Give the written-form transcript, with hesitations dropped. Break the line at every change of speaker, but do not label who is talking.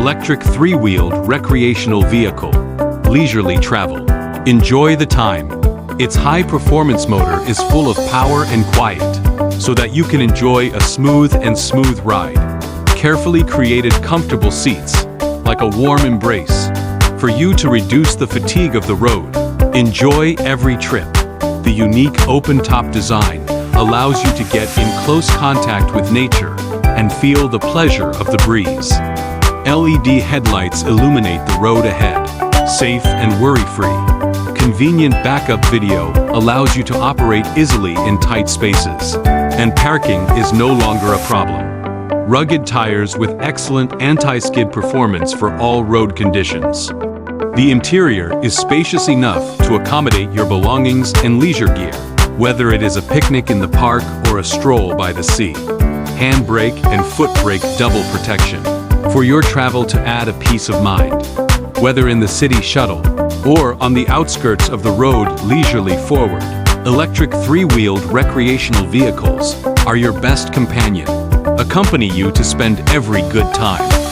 Electric three-wheeled recreational vehicle. Leisurely travel. Enjoy the time. Its high-performance motor is full of power and quiet, so that you can enjoy a smooth ride. Carefully created comfortable seats, like a warm embrace, for you to reduce the fatigue of the road. Enjoy every trip. The unique open-top design allows you to get in close contact with nature and feel the pleasure of the breeze. LED headlights illuminate the road ahead, safe and worry-free. Convenient backup video allows you to operate easily in tight spaces, and parking is no longer a problem. Rugged tires with excellent anti-skid performance for all road conditions. The interior is spacious enough to accommodate your belongings and leisure gear, whether it is a picnic in the park or a stroll by the sea. Handbrake and foot brake double protection, for your travel to add a peace of mind. Whether in the city shuttle or on the outskirts of the road leisurely forward, electric three-wheeled recreational vehicles are your best companion. Accompany you to spend every good time.